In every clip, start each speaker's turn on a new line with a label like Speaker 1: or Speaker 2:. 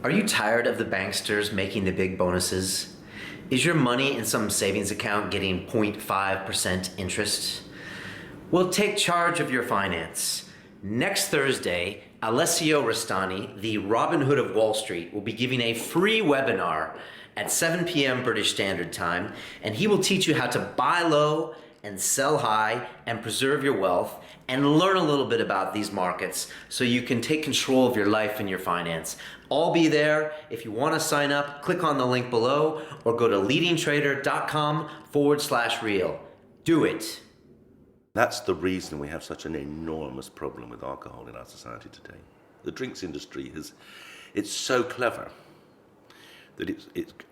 Speaker 1: Are you tired of the banksters making the big bonuses? Is your money in some savings account getting 0.5% interest? Well, take charge of your finance. Next Thursday, Alessio Rastani, the Robin Hood of Wall Street, will be giving a free webinar at 7 p.m. British Standard Time, and he will teach you how to buy low and sell high and preserve your wealth and learn a little bit about these markets so you can take control of your life and your finance. I'll be there. If you want to sign up, click on the link below or go to leadingtrader.com/real. Do it.
Speaker 2: That's the reason we have such an enormous problem with alcohol in our society today. The drinks industry it's so clever that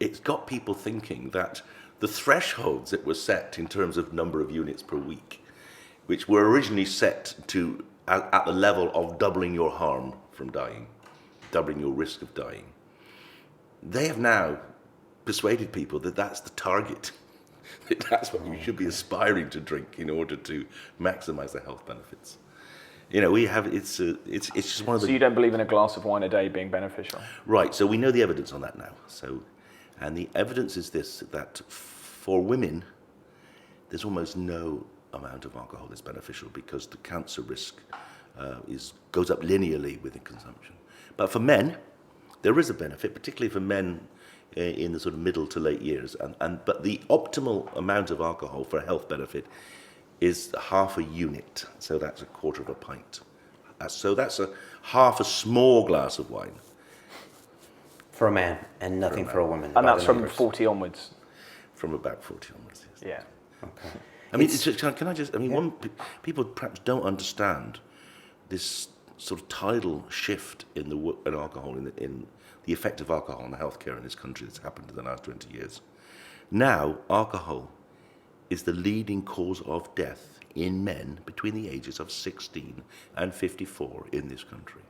Speaker 2: it's got people thinking that the thresholds that were set in terms of number of units per week, which were originally set to at the level of doubling your harm from dying, doubling your risk of dying, they have now persuaded people that that's the target. That's what you should be aspiring to drink in order to maximize the health benefits. You know, it's just one of the...
Speaker 3: So you don't believe in a glass of wine a day being beneficial?
Speaker 2: Right, so we know the evidence on that now. And the evidence is this, that for women, there's almost no amount of alcohol that's beneficial because the cancer risk goes up linearly with the consumption. But for men, there is a benefit, particularly for men in the sort of middle to late years. But the optimal amount of alcohol for a health benefit is half a unit. So that's a quarter of a pint. So that's half a small glass of wine.
Speaker 1: For a man, and nothing for a woman.
Speaker 3: And that's from 40 onwards?
Speaker 2: From about 40 onwards, yes.
Speaker 3: Yeah.
Speaker 1: Okay.
Speaker 2: I mean, people perhaps don't understand this sort of tidal shift in alcohol, in the effect of alcohol on healthcare in this country that's happened in the last 20 years. Now, alcohol is the leading cause of death in men between the ages of 16 and 54 in this country.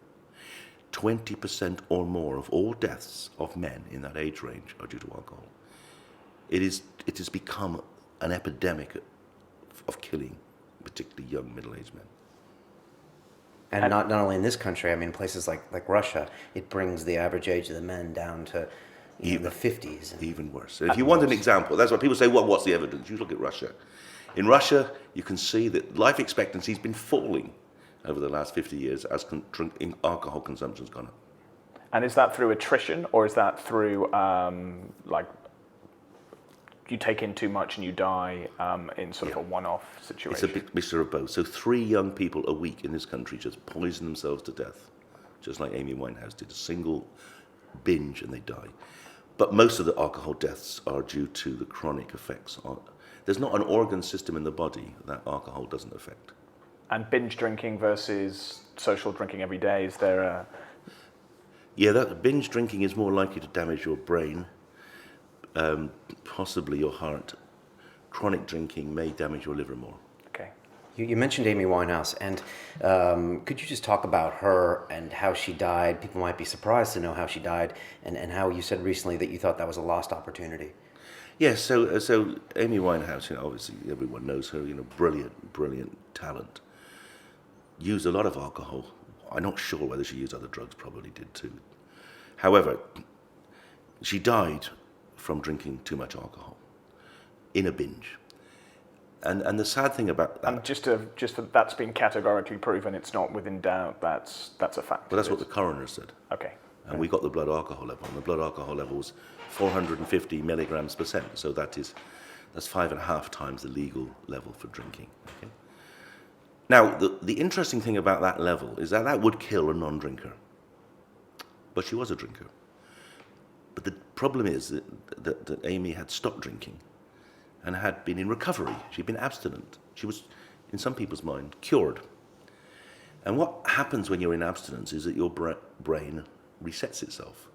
Speaker 2: 20% or more of all deaths of men in that age range are due to alcohol. It has become an epidemic of killing, particularly young middle-aged men.
Speaker 1: And not only in this country, I mean, places like Russia, it brings the average age of the men down to the 50s.
Speaker 2: Even worse. If you want an example, that's why people say, well, what's the evidence? You look at Russia. In Russia, you can see that life expectancy has been falling over the last 50 years as alcohol consumption has gone up.
Speaker 3: And is that through attrition, or is that through, you take in too much and you die in sort of a one-off situation?
Speaker 2: It's a big mixture of both. So 3 young people a week in this country just poison themselves to death, just like Amy Winehouse did. A single binge and they die. But most of the alcohol deaths are due to the chronic effects. There's not an organ system in the body that alcohol doesn't affect.
Speaker 3: And binge drinking versus social drinking every day, is there a...
Speaker 2: Yeah, that binge drinking is more likely to damage your brain, possibly your heart. Chronic drinking may damage your liver more.
Speaker 3: Okay.
Speaker 1: You mentioned Amy Winehouse, and could you just talk about her and how she died? People might be surprised to know how she died, and how you said recently that you thought that was a lost opportunity.
Speaker 2: Yes, so Amy Winehouse, obviously everyone knows her, brilliant talent. Used a lot of alcohol. I'm not sure whether she used other drugs, probably did too. However, she died from drinking too much alcohol in a binge. And the sad thing about that...
Speaker 3: And just that that's been categorically proven, it's not within doubt, that's a fact.
Speaker 2: Well, that's what the coroner said.
Speaker 3: Okay.
Speaker 2: And we got the blood alcohol level, and the blood alcohol level was 450 milligrams %. So that's 5.5 times the legal level for drinking. Okay? Now, the interesting thing about that level is that would kill a non-drinker. But she was a drinker. But the problem is that Amy had stopped drinking and had been in recovery. She'd been abstinent. She was, in some people's mind, cured. And what happens when you're in abstinence is that your brain resets itself.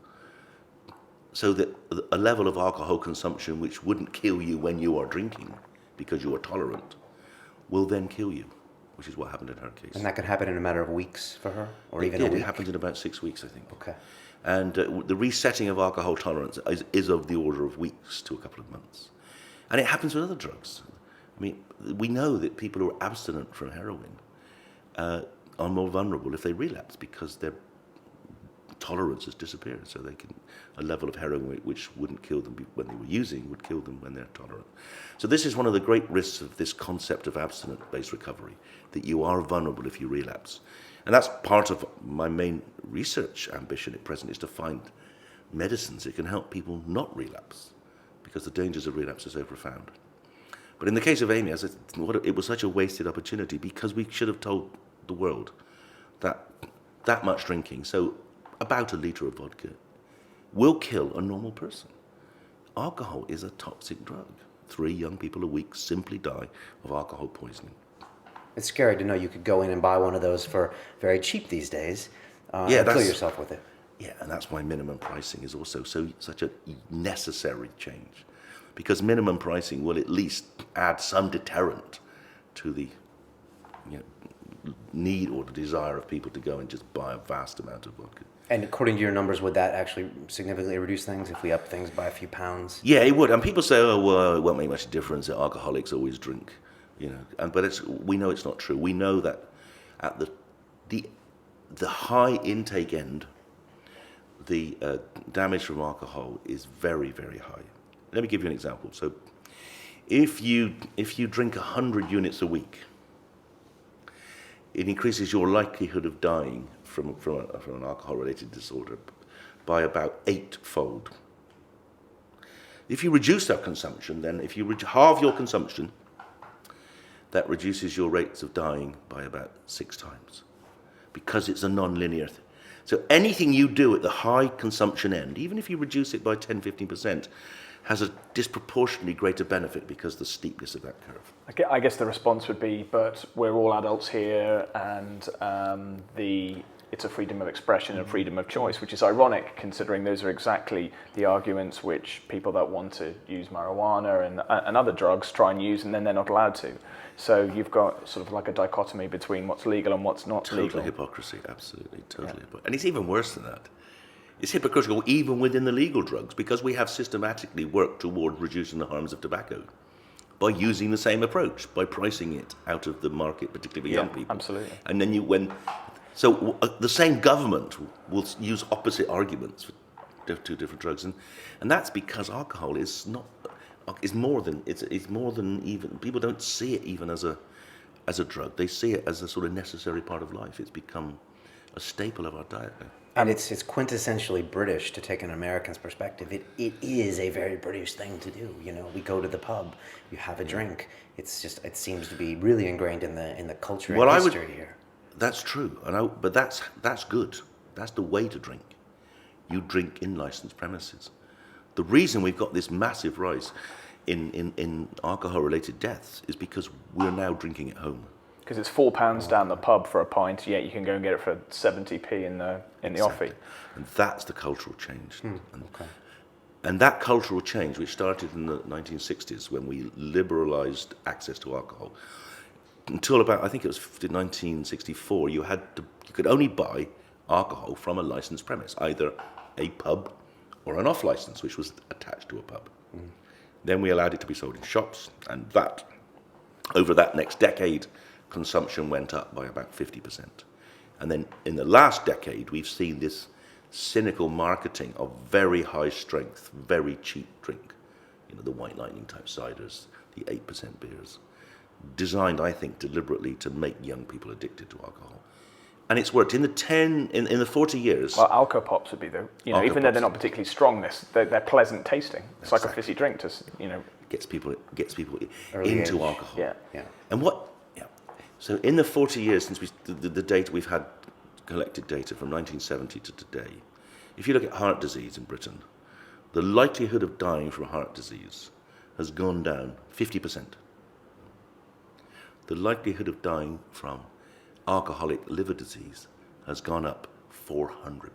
Speaker 2: So that a level of alcohol consumption which wouldn't kill you when you are drinking, because you are tolerant, will then kill you, which is what happened in her case.
Speaker 1: And that could happen in a matter of weeks for her? Or even a week?
Speaker 2: It happened in about 6 weeks, I think.
Speaker 1: Okay.
Speaker 2: And the resetting of alcohol tolerance is of the order of weeks to a couple of months. And it happens with other drugs. I mean, we know that people who are abstinent from heroin are more vulnerable if they relapse because tolerance has disappeared. So a level of heroin which wouldn't kill them when they were using would kill them when they're tolerant. So this is one of the great risks of this concept of abstinence-based recovery, that you are vulnerable if you relapse. And that's part of my main research ambition at present, is to find medicines that can help people not relapse, because the dangers of relapse are so profound. But in the case of Amy, as it was such a wasted opportunity, because we should have told the world that much drinking, so about a litre of vodka, will kill a normal person. Alcohol is a toxic drug. 3 young people a week simply die of alcohol poisoning.
Speaker 1: It's scary to know you could go in and buy one of those for very cheap these days and kill yourself with it.
Speaker 2: Yeah, and that's why minimum pricing is also such a necessary change, because minimum pricing will at least add some deterrent to the need or the desire of people to go and just buy a vast amount of vodka.
Speaker 1: And according to your numbers, would that actually significantly reduce things if we up things by a few pounds?
Speaker 2: Yeah, it would. And people say, oh, well, it won't make much difference. Alcoholics always drink, but we know it's not true. We know that at the high intake end, the damage from alcohol is very, very high. Let me give you an example. So if you drink 100 units a week, it increases your likelihood of dying from an alcohol-related disorder by about 8-fold. If you reduce that consumption, then if you halve your consumption, that reduces your rates of dying by about 6 times, because it's a non-linear thing. So anything you do at the high consumption end, even if you reduce it by 10-15%, has a disproportionately greater benefit because of the steepness of that curve.
Speaker 3: I guess the response would be, but we're all adults here, and it's a freedom of expression and freedom of choice, which is ironic considering those are exactly the arguments which people that want to use marijuana and other drugs try and use, and then they're not allowed to. So you've got sort of like a dichotomy between what's legal and what's not legal.
Speaker 2: Total hypocrisy, absolutely, totally. Yeah. And it's even worse than that. It's hypocritical even within the legal drugs, because we have systematically worked toward reducing the harms of tobacco by using the same approach, by pricing it out of the market, particularly for young people.
Speaker 3: Absolutely.
Speaker 2: And then the same government will use opposite arguments for 2 different drugs, and that's because alcohol is more than even, people don't see it even as a drug. They see it as a sort of necessary part of life. It's become a staple of our diet now.
Speaker 1: And it's quintessentially British, to take an American's perspective. It is a very British thing to do. We go to the pub, you have a drink. It seems to be really ingrained in the culture and history here.
Speaker 2: That's true, but that's good. That's the way to drink. You drink in licensed premises. The reason we've got this massive rise in alcohol-related deaths is because we're now drinking at home.
Speaker 3: Because it's £4 down the pub for a pint, yet you can go and get it for 70p in the offie.
Speaker 2: And that's the cultural change. And that cultural change, which started in the 1960s when we liberalised access to alcohol, until about, I think it was 1964, you could only buy alcohol from a licensed premise, either a pub or an off-licence, which was attached to a pub. Then we allowed it to be sold in shops, and over that next decade, consumption went up by about 50%. And then in the last decade, we've seen this cynical marketing of very high strength, very cheap drink. The White Lightning type ciders, the 8% beers, designed, I think, deliberately to make young people addicted to alcohol. And it's worked. In the 40 years...
Speaker 3: Well, Alco Pops would be even though they're not particularly strong, they're pleasant tasting. It's like a fizzy drink
Speaker 2: Gets people into alcohol.
Speaker 3: Yeah.
Speaker 2: And so in the 40 years since the data we've had, collected data from 1970 to today, if you look at heart disease in Britain, the likelihood of dying from heart disease has gone down 50%. The likelihood of dying from alcoholic liver disease has gone up 400%.